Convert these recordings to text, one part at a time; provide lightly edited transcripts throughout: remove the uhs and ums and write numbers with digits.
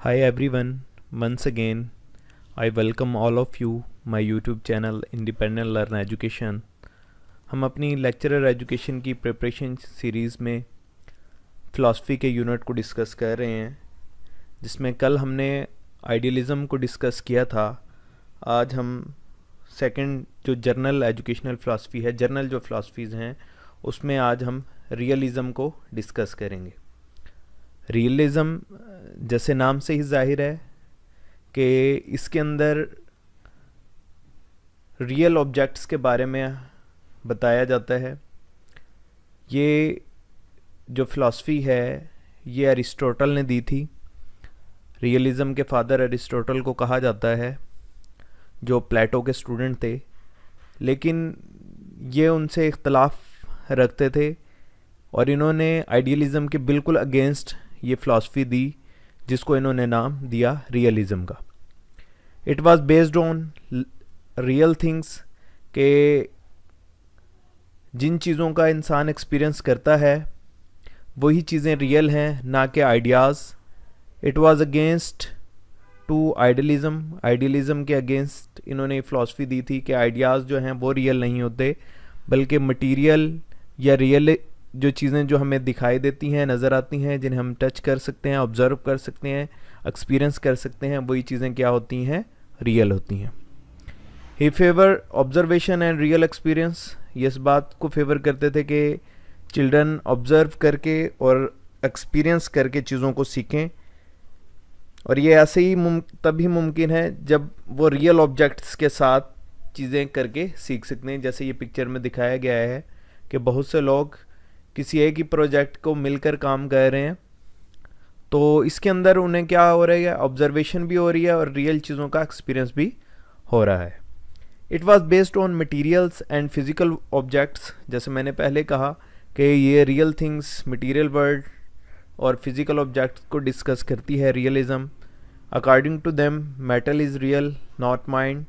Hi everyone, once again I welcome all of you my YouTube channel Independent Learn Education। हम अपनी lecturer education की preparation series में philosophy के unit को discuss कर रहे हैं, जिसमें कल हमने आइडियलिज़म को डिस्कस किया था। आज हम सेकंड जो जर्नल एजुकेशनल फ़िलासफ़ी है, जर्नल जो फ़िलासफ़ीज़ हैं उसमें आज हम रियलिज़म को डिस्कस करेंगे। रियलिज़म जैसे नाम से ही जाहिर है कि इसके अंदर रियल ऑब्जेक्ट्स के बारे में बताया जाता है। ये जो फ़िलासफ़ी है ये अरिस्टोटल ने दी थी। रियलिज़म के फादर अरिस्टोटल को कहा जाता है, जो प्लेटो के स्टूडेंट थे, लेकिन ये उनसे इख्तलाफ रखते थे और इन्होंने आइडियलिज़म के बिल्कुल अगेंस्ट ये फ़िलासफ़ी दी, जिसको इन्होंने नाम दिया रियलिज़म का। It was based on real things, के जिन चीज़ों का इंसान एक्सपीरियंस करता है वही चीज़ें रियल हैं, ना कि ideas. It was against to idealism. Idealism के अगेंस्ट इन्होंने फ़िलासफ़ी दी थी कि आइडियाज़ जो हैं वो रियल नहीं होते, बल्कि मटीरियल या रियल जो चीज़ें जो हमें दिखाई देती हैं, नज़र आती हैं, जिन्हें हम टच कर सकते हैं, ऑब्ज़र्व कर सकते हैं, एक्सपीरियंस कर सकते हैं, वही चीज़ें क्या होती हैं, रियल होती हैं। ही favour observation and real experience. ये इस बात को फेवर करते थे कि चिल्ड्रन ऑब्ज़र्व करके और एक्सपीरियंस करके चीज़ों को सीखें, और ये ऐसे ही तभी मुमकिन है जब वो रियल ऑब्जेक्ट्स के साथ चीज़ें करके सीख सकते हैं। जैसे ये पिक्चर में दिखाया गया है कि बहुत से लोग किसी एक ही प्रोजेक्ट को मिलकर काम कर रहे हैं, तो इसके अंदर उन्हें क्या हो रहा है, ऑब्जर्वेशन भी हो रही है और रियल चीज़ों का एक्सपीरियंस भी हो रहा है। It was based on materials and physical objects. जैसे मैंने पहले कहा कि ये रियल थिंग्स, मटेरियल वर्ल्ड और फिज़िकल ऑब्जेक्ट्स को डिस्कस करती है realism. According to them metal is real not mind.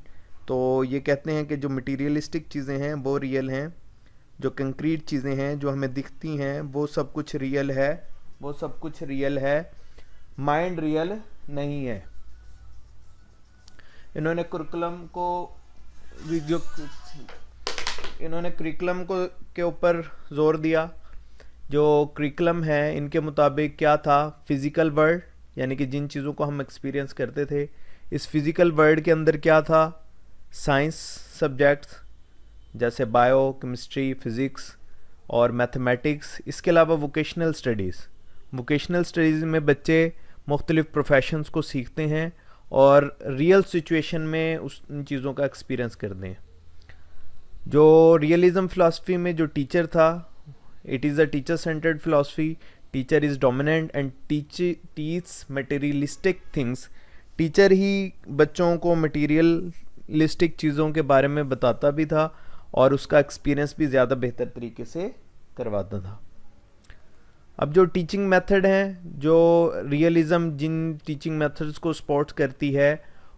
तो ये कहते हैं कि जो मटीरियलिस्टिक चीज़ें हैं वो रियल हैं, जो कंक्रीट चीज़ें हैं जो हमें दिखती हैं वो सब कुछ रियल है, वो सब कुछ रियल है, माइंड रियल नहीं है। इन्होंने करिकुलम को के ऊपर जोर दिया। जो करिकुलम है इनके मुताबिक क्या था, फिज़िकल वर्ल्ड, यानी कि जिन चीज़ों को हम एक्सपीरियंस करते थे, इस फिज़िकल वर्ल्ड के अंदर क्या था, साइंस सब्जेक्ट्स जैसे बायो, केमिस्ट्री, फिज़िक्स और मैथमेटिक्स। इसके अलावा वोकेशनल स्टडीज़ में बच्चे मुख्तलिफ़ प्रोफेशंस को सीखते हैं और रियल सिचुएशन में उन चीज़ों का एक्सपीरियंस करते हैं। जो रियलिज़म फ़िलासफ़ी में जो टीचर था, it is a teacher centred philosophy. Teacher is dominant and teach materialistic things. Teacher ही बच्चों को मटेरियलिस्टिक चीज़ों के बारे में बताता भी था और उसका एक्सपीरियंस भी ज़्यादा बेहतर तरीके से करवाता था। अब जो टीचिंग मेथड हैं, जो रियलिज़म जिन टीचिंग मेथड्स को सपोर्ट करती है,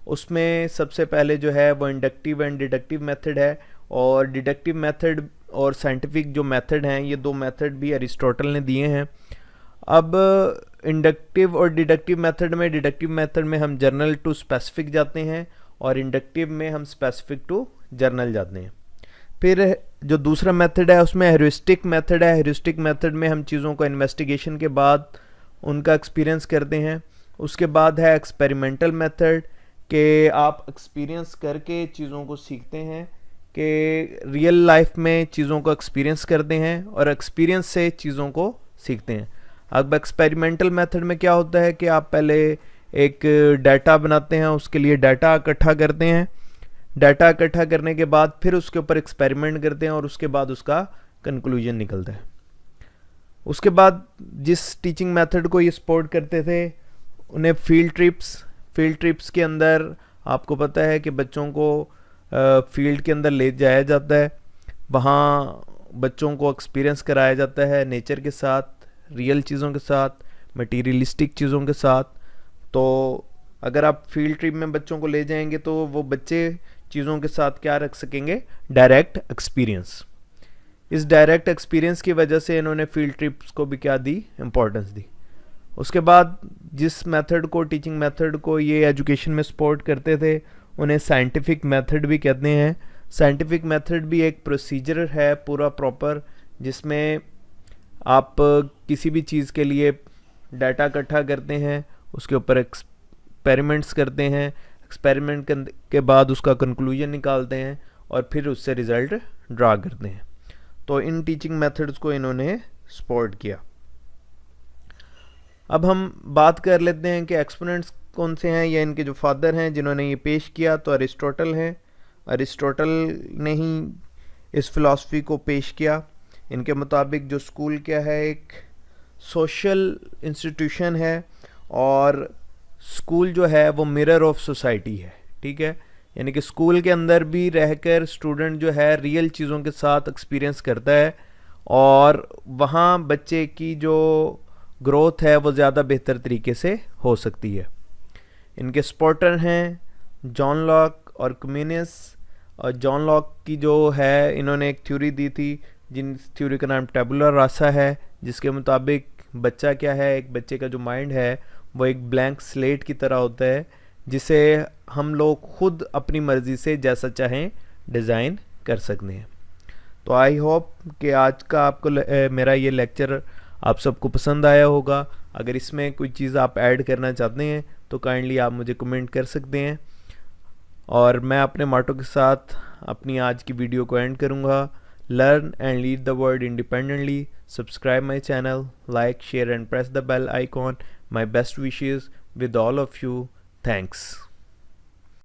उसमें सबसे पहले जो है वो इंडक्टिव एंड डिडक्टिव मेथड है। और डिडक्टिव मेथड और साइंटिफिक जो मेथड हैं, ये दो मेथड भी अरिस्टोटल ने दिए हैं। अब इंडक्टिव और डिडक्टिव मेथड में हम जर्नल टू स्पेसिफिक जाते हैं और इंडक्टिव में हम स्पेसिफिक टू जर्नल जाते हैं। फिर जो दूसरा मेथड है उसमें हेरिस्टिक मेथड है। हेरिस्टिक मेथड में हम चीज़ों को इन्वेस्टिगेशन के बाद उनका एक्सपीरियंस करते हैं। उसके बाद है एक्सपेरिमेंटल मेथड, कि आप एक्सपीरियंस करके चीज़ों को सीखते हैं, कि रियल लाइफ में चीज़ों को एक्सपीरियंस करते हैं और एक्सपीरियंस से चीज़ों को सीखते हैं। अब एक्सपेरिमेंटल मेथड में क्या होता है कि आप पहले एक डाटा बनाते हैं, उसके लिए डाटा इकट्ठा करते हैं, डाटा इकट्ठा करने के बाद फिर उसके ऊपर एक्सपेरिमेंट करते हैं और उसके बाद उसका कंक्लूजन निकलता है। उसके बाद जिस टीचिंग मेथड को ये सपोर्ट करते थे उन्हें फील्ड ट्रिप्स के अंदर आपको पता है कि बच्चों को फील्ड के अंदर ले जाया जाता है, वहाँ बच्चों को एक्सपीरियंस कराया जाता है नेचर के साथ, रियल चीज़ों के साथ, मटीरियलिस्टिक चीज़ों के साथ। तो अगर आप फील्ड ट्रिप में बच्चों को ले जाएंगे तो वो बच्चे चीज़ों के साथ क्या रख सकेंगे, डायरेक्ट एक्सपीरियंस। इस डायरेक्ट एक्सपीरियंस की वजह से इन्होंने फील्ड ट्रिप्स को भी क्या दी, इम्पोर्टेंस दी। उसके बाद जिस मेथड को, टीचिंग मेथड को ये एजुकेशन में सपोर्ट करते थे, उन्हें साइंटिफिक मेथड भी कहते हैं। साइंटिफिक मेथड भी एक प्रोसीजर है पूरा प्रॉपर, जिसमें आप किसी भी चीज़ के लिए डाटा इकट्ठा करते हैं, उसके ऊपर एक्सपेरिमेंट्स करते हैं, एक्सपेरिमेंट के बाद उसका कंक्लूजन निकालते हैं और फिर उससे रिज़ल्ट ड्रा करते हैं। तो इन टीचिंग मेथड्स को इन्होंने सपोर्ट किया। अब हम बात कर लेते हैं कि एक्सपोनेंट्स कौन से हैं या इनके जो फादर हैं जिन्होंने ये पेश किया। तो अरिस्टोटल हैं। अरिस्टोटल ने ही इस फिलॉसफी को पेश किया। इनके मुताबिक जो स्कूल क्या है, एक सोशल इंस्टीट्यूशन है और स्कूल जो है वो मिरर ऑफ सोसाइटी है। ठीक है, यानी कि स्कूल के अंदर भी रहकर स्टूडेंट जो है रियल चीज़ों के साथ एक्सपीरियंस करता है और वहाँ बच्चे की जो ग्रोथ है वो ज़्यादा बेहतर तरीके से हो सकती है। इनके सपोर्टर हैं जॉन लॉक और कम्युनिस। और जॉन लॉक की जो है, इन्होंने एक थ्योरी दी थी जिन थ्योरी का नाम टेबुला रासा है, जिसके मुताबिक बच्चा क्या है, एक बच्चे का जो माइंड है वो एक ब्लैंक स्लेट की तरह होता है, जिसे हम लोग खुद अपनी मर्ज़ी से जैसा चाहें डिज़ाइन कर सकते हैं। तो आई होप कि आज का आपको मेरा ये लेक्चर आप सबको पसंद आया होगा। अगर इसमें कोई चीज़ आप ऐड करना चाहते हैं तो काइंडली आप मुझे कमेंट कर सकते हैं। और मैं अपने मोटो के साथ अपनी आज की वीडियो को एंड करूँगा। Learn and lead the world independently. Subscribe my channel, like, share and press the bell icon. My best wishes with all of you. Thanks.